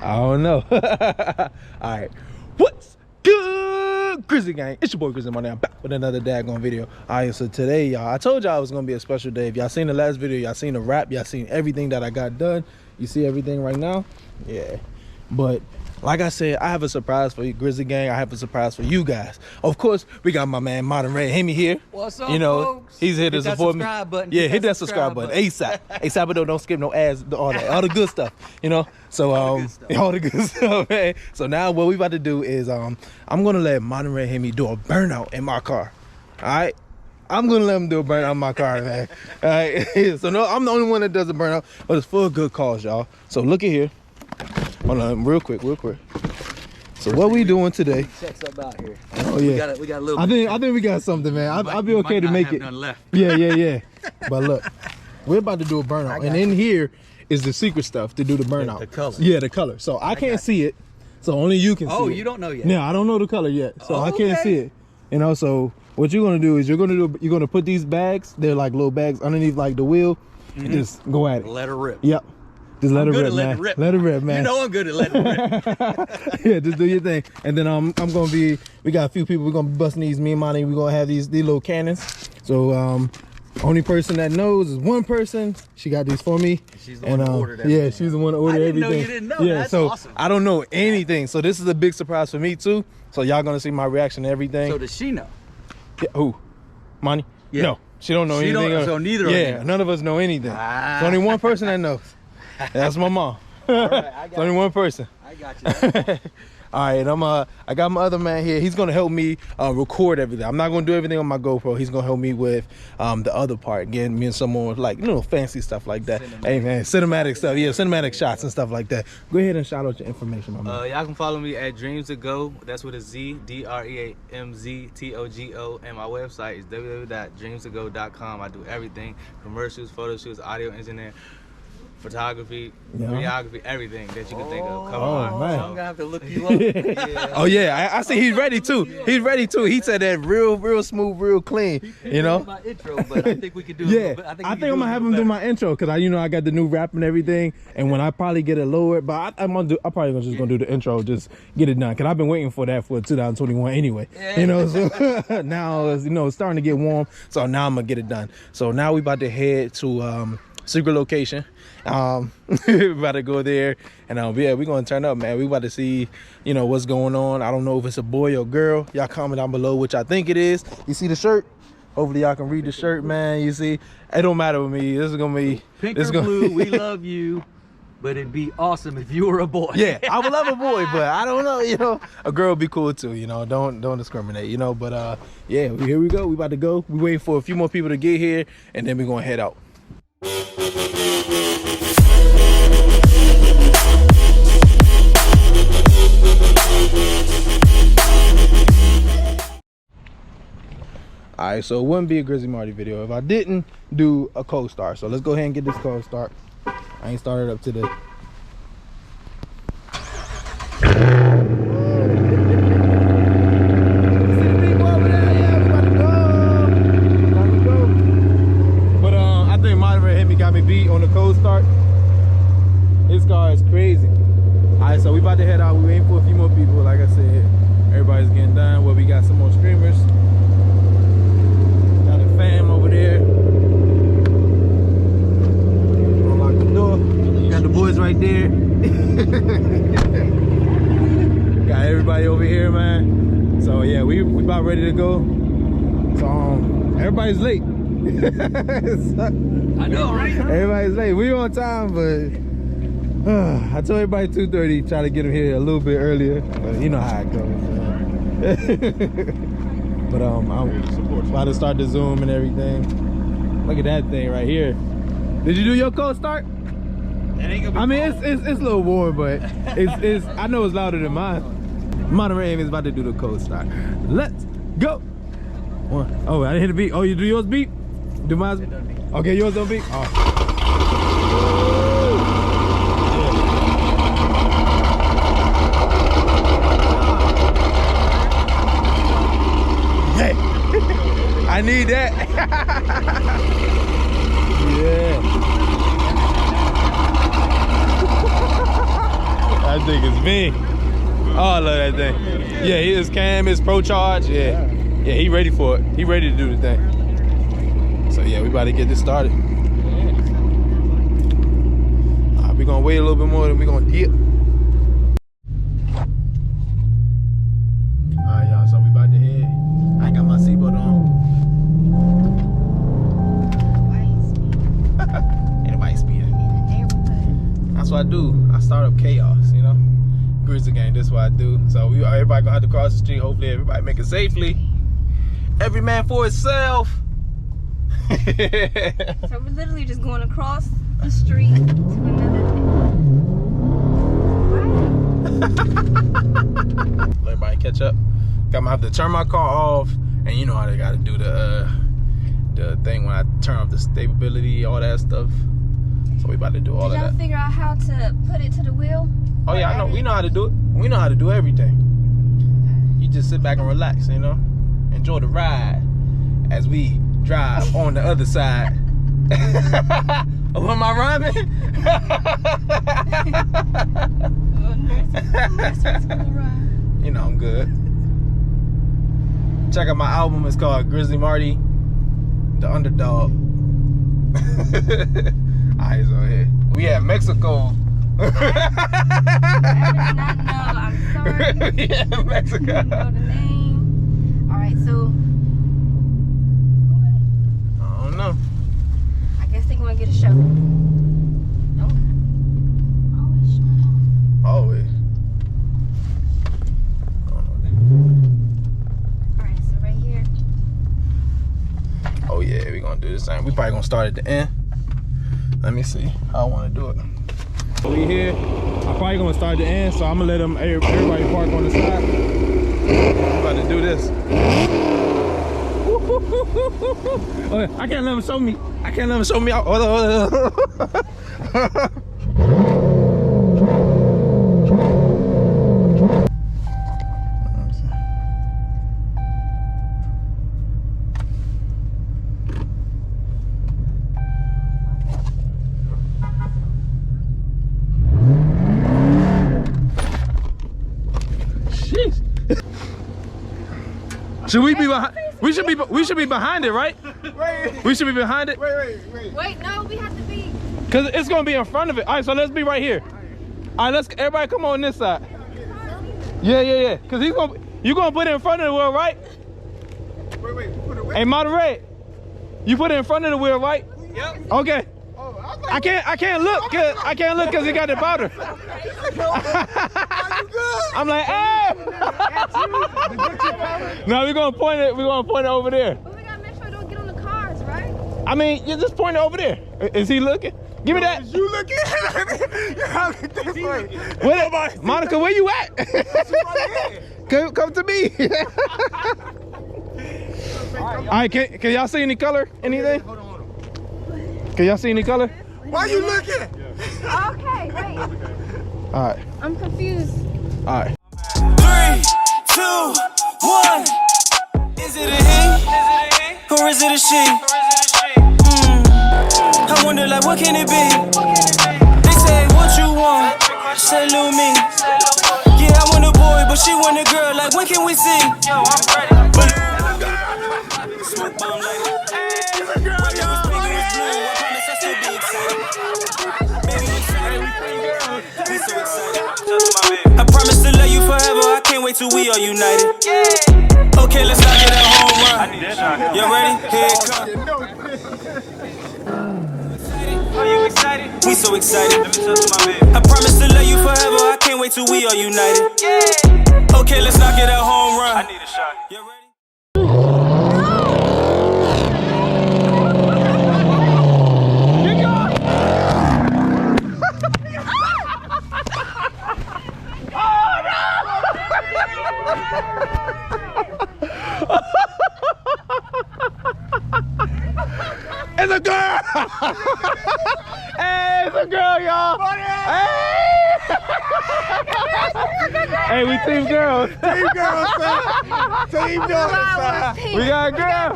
I don't know. All right, what's good, Grizzly Gang? It's your boy Grizzly. I'm back with another daggone video. All right, so today, y'all, I told y'all it was gonna be a special day. If y'all seen the last video, y'all seen the wrap, y'all seen everything that I got done. You see everything right now? Yeah, but like I said, I have a surprise for you, Grizzly Gang. I have a surprise for you guys. Of course, we got my man Modern Red Hemi here. What's up, you know, folks? He's here to support me. Button. Yeah, hit that subscribe button ASAP. ASAP, but don't skip no ads, all the good stuff. You know, so all the good stuff, man. So now what we about to do is I'm gonna let Modern Red Hemi do a burnout in my car. All right. I'm gonna let him do a burnout in my car, man. All right. So no, I'm the only one that does a burnout, but it's for a good cause, y'all. So look at here. Hold on, real quick. So what we doing today? Check something out here. Oh yeah, we got a little. I think we got something, man. I'll be okay to make it. None left. Yeah. But look, we're about to do a burnout, and in here is the secret stuff to do the burnout. The color. Yeah, the color. So I can't see it, so only you can see it. Oh, you don't know yet? No, I don't know the color yet, so I can't see it. You know, so what you're gonna do is you're gonna put these bags. They're like little bags underneath like the wheel. And just go at it. Let her rip. Yep. Just let it rip, man. Let it rip, man. You know I'm good at letting it rip. Yeah, just do your thing. And then I'm gonna be. We got a few people. We're gonna be busting these. Me and Monty. We're gonna have these little cannons. So only person that knows is one person. She got these for me. She's the one who ordered everything. Yeah, she's the one who ordered everything. I didn't know you didn't know. Yeah, That's so awesome. I don't know anything. So this is a big surprise for me too. So y'all gonna see my reaction to everything. So does she know? Yeah, who? Monty? Yeah. No, she don't know anything. So neither. Yeah, none of us know anything. There's only one person that knows. That's my mom. All right, I got only one person. I got you. All right, I got my other man here. He's gonna help me record everything. I'm not gonna do everything on my GoPro. He's gonna help me with the other part, getting me and someone with like fancy stuff like that. Hey man, cinematic stuff. Yeah, cinematic shots and stuff like that. Go ahead and shout out your information, my man. Y'all can follow me at Dreams to Go. That's with a Z, DREAMZTOGO, and my website is www.dreamstogo.com. I do everything: commercials, photo shoots, audio engineering, photography, videography, everything that you can think of. Come on, man. So I'm gonna have to look you up. Yeah. Oh yeah, I see he's ready too. He's ready too. He said that real smooth, real clean. You know. My intro, but I think we could do. Yeah, I think I'm gonna have him do my intro because I got the new rap and everything. And when I probably get it lowered, but I'm probably just gonna do the intro, just get it done. Because I've been waiting for that for 2021 anyway. Yeah. You know, so now it's it's starting to get warm. So now I'm gonna get it done. So now we about to head to secret location. We're about to go there, and yeah, we're gonna turn up, man. We about to see what's going on. I don't know if it's a boy or girl. Y'all comment down below which I think it is. You see the shirt? Hopefully y'all can read the shirt, man. You see, it don't matter with me. This is gonna be pink or blue. We love you, but it'd be awesome if you were a boy. Yeah, I would love a boy, but I don't know. A girl would be cool too. Don't discriminate. But yeah, here we go. We about to go. We waiting for a few more people to get here, and then we're gonna head out. All right, so it wouldn't be a Grizzly Marty video if I didn't do a cold start. So let's go ahead and get this cold start. I ain't started up today. But I think Modern Red Hemi got me beat on the cold start. This car is crazy. All right, so we about to head out. We waiting for a few more people. Like I said, everybody's getting done. Well, we got some more streamers. Got a fam over there. Unlock the door. Got the boys right there. Got everybody over here, man. So yeah, we about ready to go. So everybody's late. I know, right? Everybody's late. We on time, but I told everybody 2:30. Try to get them here a little bit earlier, but you know how it goes. But I'm about to start the Zoom and everything. Look at that thing right here. Did you do your cold start? That ain't gonna be it's a little warm, but it's I know it's louder than mine. Modern Red is about to do the cold start. Let's go. One. Oh, I didn't hit the beat. Oh, you do yours beat? Do mine? Okay, yours don't beat. Oh. Hey, I need that. Yeah. That thing is big. Oh, I love that thing. Yeah, his cam is pro charge. Yeah, yeah, he ready for it. He ready to do the thing. So yeah, we about to get this started. We gonna wait a little bit more, then we gonna dip. All right, y'all. So we about to head. I ain't got my seatbelt on. Ain't nobody speeding. That's what I do. I start up chaos, you know. Grizzly gang, that's what I do. So everybody gonna have to cross the street. Hopefully everybody make it safely. Every man for himself. So we're literally just going across the street to another Let everybody catch up. Gonna have to turn my car off, and you know how they gotta do the thing when I turn off the stability, all that stuff. So we about to do all of that. Did y'all figure out how to put it to the wheel? Oh yeah, I know. We know how to do it. We know how to do everything. You just sit back and relax, you know. Enjoy the ride as we drive on the other side. Oh, am I rhyming? You know I'm good. Check out my album. It's called Grizzly Marty, the Underdog. Alright, so here we at Mexico. I did not know. I'm sorry. Yeah, Mexico. I don't know the name. All right, so I don't know. I guess they're gonna get a show. Nope. Always show. Always. All right, so right here. Oh yeah, we gonna do this thing. We probably gonna start at the end. Let me see how I want to do it. We here. I'm probably gonna start at the end, so I'm gonna let them everybody park on the side. I'm about to do this. Okay, I can't let them show me. I can't let them show me. Hold on, hold on. Should we be behind? We should be behind it, right? Wait. We should be behind it. Wait. Wait, no, we have to be. Cause it's gonna be in front of it. All right, so let's be right here. All right, let's everybody come on this side. Yeah. Cause you gonna put it in front of the wheel, right? Wait. Put it where? Hey, moderate. You put it in front of the wheel, right? Yep. Okay. Oh, I can't look cause it got the powder. I'm like, hey. No, we're gonna point it over there. But we gotta make sure it don't get on the cars, right? I mean, you just point it over there. Is he looking? Give me that. You looking? This way. Where, Monica, where you at? Come to me. All right, can y'all see any color? Anything? Hold on. Can y'all see any color? Why you looking? Okay, wait. All right. I'm confused. All right. 3, 2, 1. Is it a he? Or is it a she? I wonder, like, what can it be? They say, what you want? Say, Lil me. Yeah, I want a boy, but she want a girl. Like, when can we see? Yo, I'm ready. Smoke bomb lady. I promise to love you forever. I can't wait till we are united. Okay, let's knock it at home run. You ready? Here it comes. Are you excited? We so excited. Let me touch my bed. I promise to love you forever. I can't wait till we are united. Okay, let's knock it at home run. I need a shot. You ready? It's a girl! Hey, it's a girl, y'all! Hey! Hey, we team girls. Team girls, son. Team girls, son. We got a girl.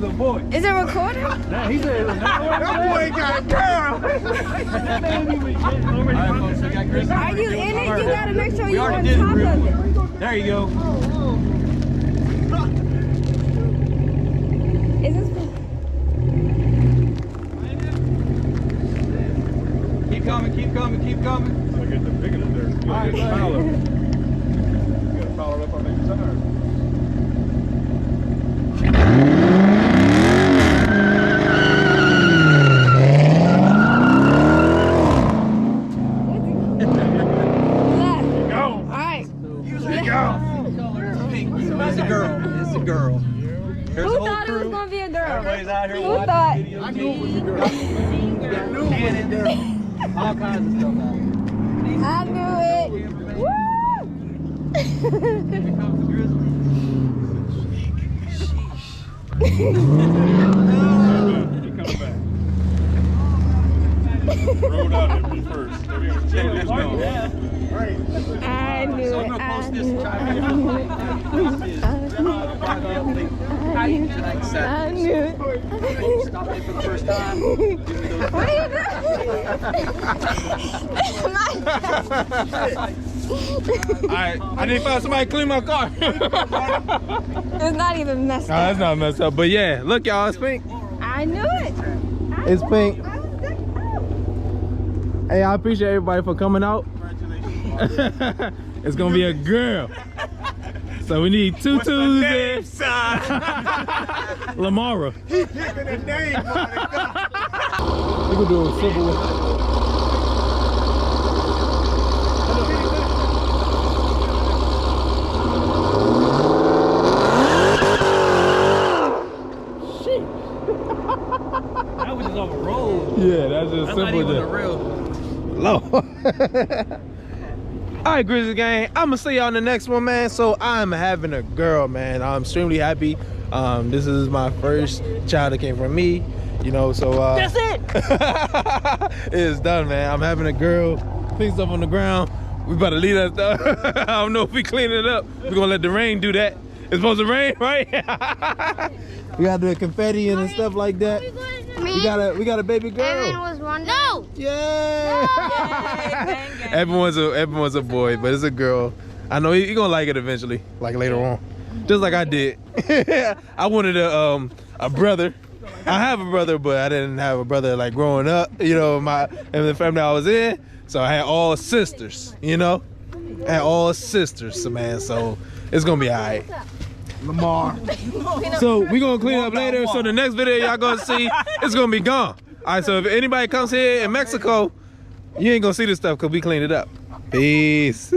was a boy. Is it recording? Nah, he said that boy got down. Are you in it? You gotta make sure We you're on already did it top real of quick. it. There you go. Is this? Keep coming, keep coming, keep coming. I get the bigger than there. You gotta get the fowler. You gotta fowler up on the tire. Left. Go! All right. It's a girl. It's a girl. There's Who a whole thought it was crew. gonna be a girl? Everybody's out here Who watching thought? videos. I knew it was a girl. Cannons, all kinds of stuff out here. I knew it. Woo! Here comes the grizzly. He coming back. Rolled out at me first. Yeah, let's go. I knew So it. I'm gonna I post this knew and it. try to I knew it. Stop it for the first time. What are you doing? Alright, I need to find somebody to clean my car. It's not even messed Nah, up. that's not messed up. But yeah, look y'all, it's pink. I knew it. It's pink. I was decked out. Hey, I appreciate everybody for coming out. It's gonna be a girl. So we need two Tuesdays. Lamara. He picking a name. We can do a simple one. That was just off a roll. Yeah, that's just That's not simple. even a Just real. low. Alright, Grizzly Gang, I'm gonna see y'all in the next one, man. So I'm having a girl, man. I'm extremely happy. This is my first child that came from me, you know, so That's it. it's done, man. I'm having a girl, things up on the ground. We about to leave that stuff. I don't know if we clean it up. We're gonna let the rain do that. It's supposed to rain, right? We gotta do a confetti and stuff like that. We got a baby girl. Evan was one. No. Yeah. Everyone's a boy, but it's a girl. I know he gonna like it eventually, like later on, just like I did. I wanted a brother. I have a brother, but I didn't have a brother like growing up. You know, in the family I was in, so I had all sisters. You know, I had all sisters, man. So it's gonna be alright. Lamar. So we gonna clean up later. So the next video y'all gonna see, it's gonna be gone. All right. So if anybody comes here in Mexico, you ain't gonna see this stuff because we cleaned it up. Peace.